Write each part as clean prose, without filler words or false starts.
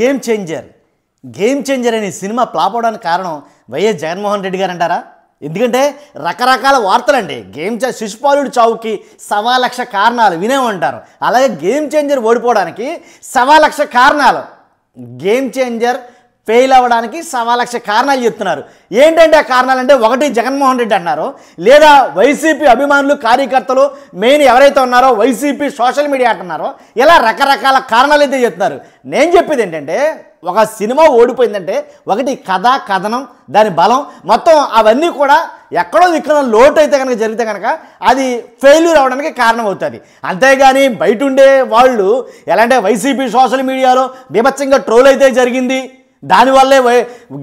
Game changer అనే cinema flop అవడానికి కారణం వైఎస్ జగన్మోహన్ రెడ్డి గారు అంటారా? ఎందుకంటే రకరకాల వార్తలండి. శిశుపాలుడి చావుకి 1,00,000 కారణాలు వినే ఉంటారు. అలాగే గేమ్ చేంజర్ ఓడిపోవడానికి 1,00,000 కారణాలు, గేమ్ చేంజర్ ఫెయిల్ అవ్వడానికి 1,00,000 కారణాలు చెప్తున్నారు. ఏంటంటే ఆ కారణాలు అంటే, ఒకటి జగన్మోహన్ రెడ్డి అన్నారు, లేదా వైసీపీ అభిమానులు కార్యకర్తలు మెయిన్ ఎవరైతే ఉన్నారో వైసీపీ సోషల్ మీడియా అంటున్నారో, ఇలా రకరకాల కారణాలు అయితే చెప్తున్నారు. నేను చెప్పేది ఏంటంటే, ఒక సినిమా ఓడిపోయిందంటే ఒకటి కథ, కథనం, దాని బలం మొత్తం అవన్నీ కూడా ఎక్కడో ఇక్కడ లోటు అయితే కనుక జరిగితే కనుక అది ఫెయిల్యూర్ అవ్వడానికి కారణం అవుతుంది. అంతేగాని బయట ఉండే వాళ్ళు ఎలా అంటే వైసీపీ సోషల్ మీడియాలో బీభత్సంగా ట్రోల్ అయితే జరిగింది, దానివల్లే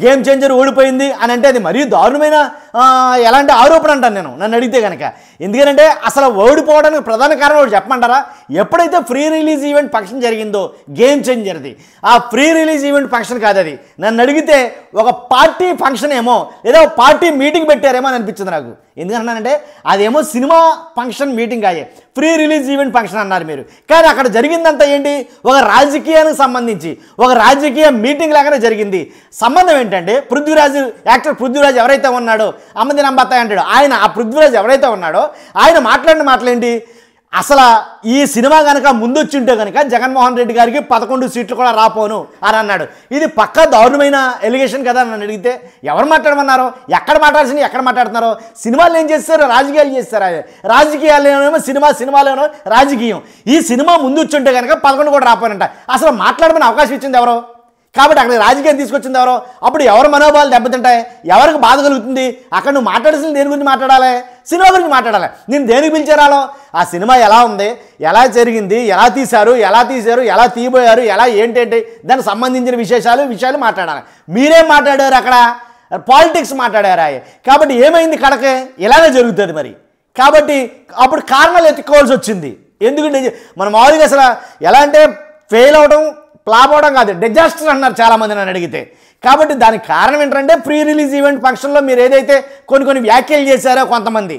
గేమ్ చేంజర్ ఓడిపోయింది అని అంటే అది మరీ దారుణమైన ఎలాంటి ఆరోపణ అంటాను నేను, నన్ను అడిగితే కనుక. ఎందుకంటే అసలు ఓడిపోవడానికి ప్రధాన కారణం ఒకటి చెప్పమంటారా? ఎప్పుడైతే ఫ్రీ రిలీజ్ ఈవెంట్ ఫంక్షన్ జరిగిందో గేమ్ చేంజర్ది, ఆ ఫ్రీ రిలీజ్ ఈవెంట్ ఫంక్షన్ కాదు అది. నన్ను అడిగితే ఒక పార్టీ ఫంక్షన్ ఏమో, లేదా పార్టీ మీటింగ్ పెట్టారేమో అని అనిపించింది నాకు. ఎందుకంటానంటే అదేమో సినిమా ఫంక్షన్ మీటింగ్ అయ్యే, ఫ్రీ రిలీజ్ ఈవెంట్ ఫంక్షన్ అన్నారు మీరు. కానీ అక్కడ జరిగిందంతా ఏంటి? ఒక రాజకీయానికి సంబంధించి ఒక రాజకీయ మీటింగ్ లాగానే జరిగింది. సంబంధం ఏంటంటే, యాక్టర్ పృథ్వీరాజ్ ఎవరైతే ఉన్నాడో, అమ్మది నంబత్తాయి అంటాడు ఆయన, ఆ పృథ్వీరాజ్ ఎవరైతే ఉన్నాడో ఆయన మాట్లాడిన మాటలేంటి? అసలు ఈ సినిమా కనుక ముందు వచ్చి ఉంటే కనుక జగన్మోహన్ రెడ్డి గారికి 11 సీట్లు కూడా రాపోను అని అన్నాడు. ఇది పక్కా దారుణమైన ఎలిగేషన్ కదా నన్ను అడిగితే. ఎవరు మాట్లాడమన్నారో, ఎక్కడ మాట్లాడాల్సింది ఎక్కడ మాట్లాడుతున్నారో? సినిమాలు ఏం చేస్తారు? రాజకీయాలు చేస్తారు. రాజకీయాలేమో సినిమా, సినిమాలేమో రాజకీయం. ఈ సినిమా ముందు వచ్చి ఉంటే కనుక 11 కూడా రాపోనంట. అసలు మాట్లాడమని అవకాశం ఇచ్చింది ఎవరో? కాబట్టి అక్కడ రాజకీయం తీసుకొచ్చింది ఎవరో? అప్పుడు ఎవరు మనోభావాలు దెబ్బతింటాయి? ఎవరికి బాధ కలుగుతుంది? అక్కడ నువ్వు మాట్లాడాల్సింది దేని గురించి మాట్లాడాలి? సినిమా గురించి మాట్లాడాలి. నేను దేనికి పిలిచారాలో, ఆ సినిమా ఎలా ఉంది, ఎలా జరిగింది, ఎలా తీశారు, ఎలా తీయబోయారు, ఎలా ఏంటంటే దానికి సంబంధించిన విషయాలు మాట్లాడాలి. మీరేం మాట్లాడారు? అక్కడ పాలిటిక్స్ మాట్లాడారా? కాబట్టి ఏమైంది? కడకే ఇలానే జరుగుతుంది మరి. కాబట్టి అప్పుడు కారణాలు ఎత్తుకోవాల్సి వచ్చింది. ఎందుకంటే మనం మామూలుగా అసలు ఎలా అంటే ఫెయిల్ అవడం, ఫ్లాప్ అవడం కాదు, డిజాస్టర్ అన్నారు చాలామంది నన్ను అడిగితే. కాబట్టి దానికి కారణం ఏంటంటే ఫ్రీ రిలీజ్ ఈవెంట్ ఫంక్షన్లో మీరు ఏదైతే కొన్ని వ్యాఖ్యలు చేశారో కొంతమంది.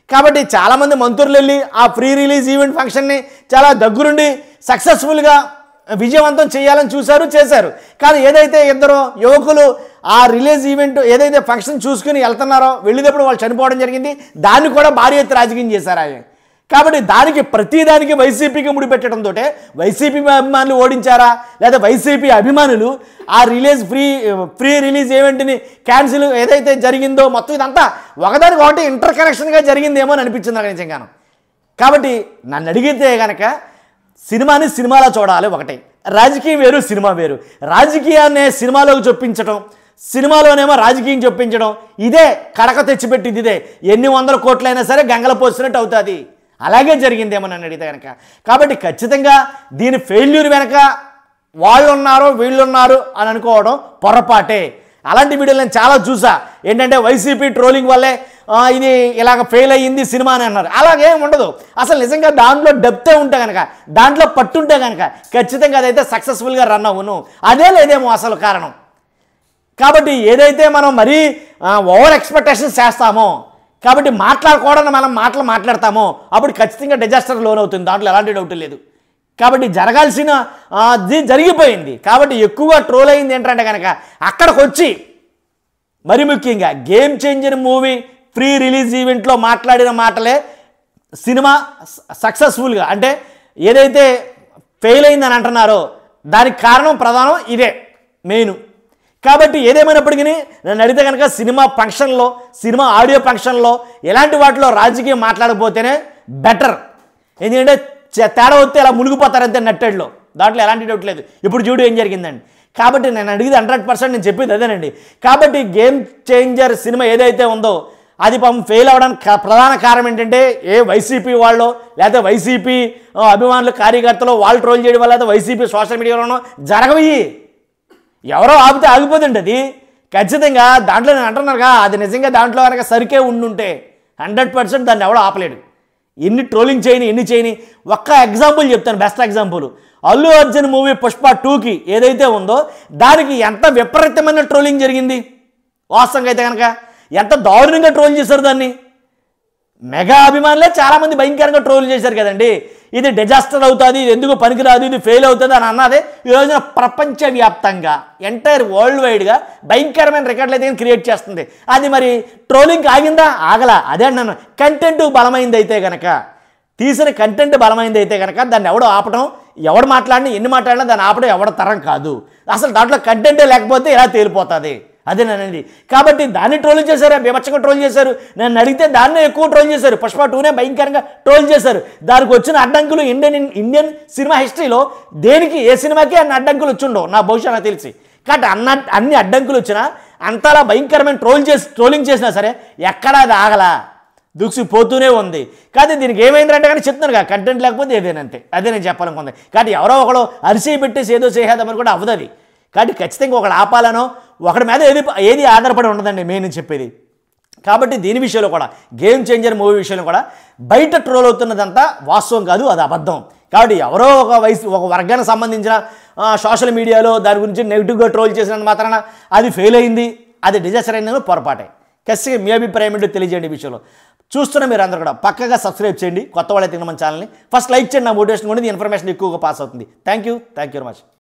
కాబట్టి చాలామంది మంత్రులు వెళ్ళి ఆ ఫ్రీ రిలీజ్ ఈవెంట్ ఫంక్షన్ని చాలా దగ్గరుండి సక్సెస్ఫుల్గా విజయవంతం చేయాలని చేశారు. కానీ ఏదైతే ఇద్దరు యువకులు ఆ రిలీజ్ ఈవెంట్ ఏదైతే ఫంక్షన్ చూసుకుని వెళ్తున్నారో, వెళ్ళేటప్పుడు వాళ్ళు చనిపోవడం జరిగింది. దాన్ని కూడా భారీ ఎత్తున రాజకీయం చేశారు ఆయన. కాబట్టి దానికి ప్రతిదానికి వైసీపీకి ముడిపెట్టడంతో వైసీపీ అభిమానులు ఓడించారా, లేదా వైసీపీ అభిమానులు ఆ ఫ్రీ రిలీజ్ ఈవెంట్ని క్యాన్సిల్ ఏదైతే జరిగిందో మొత్తం ఇదంతా ఒకదానికి ఒకటి ఇంటర్ కనెక్షన్గా జరిగిందేమో అని అనిపించింది నాకు నిజంగాను. కాబట్టి నన్ను అడిగితే కనుక సినిమాని సినిమాలో చూడాలి. ఒకటి రాజకీయం వేరు, సినిమా వేరు. రాజకీయాన్ని సినిమాలోకి చొప్పించడం, సినిమాలోనేమో రాజకీయం చొప్పించడం, ఇదే కడక తెచ్చిపెట్టింది. ఇదే ఎన్ని 100 కోట్లైనా సరే గంగల పోసినట్టు అవుతుంది. అలాగే జరిగిందేమో నన్ను అడిగితే కనుక. కాబట్టి ఖచ్చితంగా దీని ఫెయిల్యూర్ వెనక వాళ్ళున్నారు వీళ్ళున్నారు అని అనుకోవడం పొరపాటే. అలాంటి వీడియోలు నేను చాలా చూసా. ఏంటంటే వైసీపీ ట్రోలింగ్ వల్లే ఇది ఇలాగ ఫెయిల్ అయ్యింది సినిమా అని అన్నారు. అలాగేం ఉండదు. అసలు నిజంగా దాంట్లో డెప్తే ఉంటే కనుక, దాంట్లో పట్టుంటే కనుక ఖచ్చితంగా అదైతే సక్సెస్ఫుల్గా రన్ అవ్వను. అదే లేదేమో అసలు కారణం. కాబట్టి ఏదైతే మనం మరీ ఓవర్ ఎక్స్పెక్టేషన్స్ చేస్తామో, కాబట్టి మాట్లాడకూడని మనం మాట్లాడతామో అప్పుడు ఖచ్చితంగా డిజాస్టర్ లోన్ అవుతుంది. దాంట్లో ఎలాంటి డౌట్ లేదు. కాబట్టి జరగాల్సిన జరిగిపోయింది. కాబట్టి ఎక్కువగా ట్రోల్ అయింది ఏంటంటే కనుక అక్కడికి వచ్చి మరి ముఖ్యంగా game changer movie free release ఈవెంట్లో మాట్లాడిన మాటలే సినిమా సక్సెస్ఫుల్గా అంటే ఏదైతే ఫెయిల్ అయిందని అంటున్నారో దానికి కారణం ప్రధానం ఇదే మెయిన్. కాబట్టి ఏదేమైనప్పటికీ నన్ను అడిగితే కనుక సినిమా ఫంక్షన్లో, సినిమా ఆడియో ఫంక్షన్లో ఎలాంటి వాటిలో రాజకీయం మాట్లాడకపోతేనే బెటర్. ఎందుకంటే తేడా వస్తే ఇలా మునిగిపోతారంతే నట్టెడ్లో, దాంట్లో ఎలాంటి డౌట్ లేదు. ఇప్పుడు చూడు ఏం జరిగిందండి. కాబట్టి నేను అడిగితే 100% నేను చెప్పేది అదేనండి. కాబట్టి గేమ్ చేంజర్ సినిమా ఏదైతే ఉందో అది ఫెయిల్ అవ్వడానికి ప్రధాన కారణం ఏంటంటే వైసీపీ వాళ్ళు, లేకపోతే వైసీపీ అభిమానులు కార్యకర్తలు వాళ్ళు ట్రోల్ చేయడం వల్ల, లేదా వైసీపీ సోషల్ మీడియాలోనో జరగవి. ఎవరో ఆపితే ఆగిపోతుంటే అది ఖచ్చితంగా దాంట్లో నేను అంటున్నారుగా, అది నిజంగా దాంట్లో కనుక సరికే ఉండుంటే 100% దాన్ని ఎవడో ఆపలేడు. ఎన్ని ట్రోలింగ్ ఎన్ని చేయని ఒక్క ఎగ్జాంపుల్ చెప్తాను, best example. Allu Arjun movie Pushpa 2కి ఏదైతే ఉందో దానికి ఎంత విపరీతమైన ట్రోలింగ్ జరిగింది. వాస్తవంగా అయితే కనుక ఎంత దారుణంగా ట్రోల్ చేశారు దాన్ని. మెగా అభిమానులే చాలామంది భయంకరంగా ట్రోల్ చేశారు కదండి. ఇది డిజాస్టర్ అవుతుంది, ఇది ఎందుకు పనికిరాదు, ఇది ఫెయిల్ అవుతుంది అని అన్నది ఈ రోజున ప్రపంచవ్యాప్తంగా ఎంటైర్ వరల్డ్ వైడ్గా భయంకరమైన రికార్డులు అయితే క్రియేట్ చేస్తుంది. అది మరి ట్రోలింగ్ ఆగిందా? ఆగలా. అదే అన్నాను, కంటెంట్ బలమైంది అయితే కనుక, తీసిన కంటెంట్ బలమైంది అయితే కనుక దాన్ని ఎవడో ఆపడం, ఎవడు మాట్లాడినా ఎన్ని మాట్లాడినా దాన్ని ఆపడం ఎవడ తరం కాదు. అసలు దాంట్లో కంటెంటే లేకపోతే ఇలా తేలిపోతుంది. అదే నేనండి. కాబట్టి దాన్ని ట్రోల్ చేశారు, బీభత్సంగా ట్రోల్ చేశారు. నన్ను అడిగితే దాన్నే ఎక్కువ ట్రోల్ చేశారు. పుష్ప 2నే భయంకరంగా ట్రోల్ చేశారు. దానికి వచ్చిన అడ్డంకులు ఇండియన్ సినిమా హిస్టరీలో దేనికి ఏ సినిమాకి అన్ని అడ్డంకులు వచ్చిండవు నా బహుశా నాకు తెలిసి. కాబట్టి అన్ని అడ్డంకులు వచ్చినా అంతలా భయంకరమైన ట్రోలింగ్ చేసినా సరే ఎక్కడా అది ఆగలా, దూసుకుపోతూనే ఉంది. కానీ దీనికి ఏమైందంటే కానీ చెప్తున్నాను కదా, కంటెంట్ లేకపోతే ఏదేనంతే. అదే నేను చెప్పాలనుకుంది. కాబట్టి ఎవరో ఒకడు అరిసి పెట్టేసి ఏదో చేసేద్దామని కూడా అవ్వదు అది. కాబట్టి ఖచ్చితంగా ఒకడు ఆపాలనో ఒకడి మీద ఏది ఆధారపడి ఉండదండి నేను చెప్పేది. కాబట్టి దీని విషయంలో కూడా గేమ్ చేంజర్ మూవీ విషయంలో కూడా బయట ట్రోల్ అవుతున్నదంతా వాస్తవం కాదు, అది అబద్ధం. కాబట్టి ఎవరో ఒక వర్గానికి సంబంధించిన సోషల్ మీడియాలో దాని గురించి నెగిటివ్గా ట్రోల్ చేసినంత మాత్రాన అది ఫెయిల్ అయింది, అది డిజాస్టర్ అయిందని పొరపాటే. ఖచ్చితంగా మీ అభిప్రాయం ఏంటో తెలియజేయండి ఈ విషయంలో. చూస్తున్న మీరు అందరూ కూడా పక్కగా సబ్స్క్రైబ్ చేయండి. కొత్త వాళ్ళైతే మన ఛానల్ని ఫస్ట్ లైక్ చేయండి. నా మోటివేషన్ కూడా ఇన్ఫర్మేషన్ ఎక్కువగా పాస్ అవుతుంది. Thank you very much.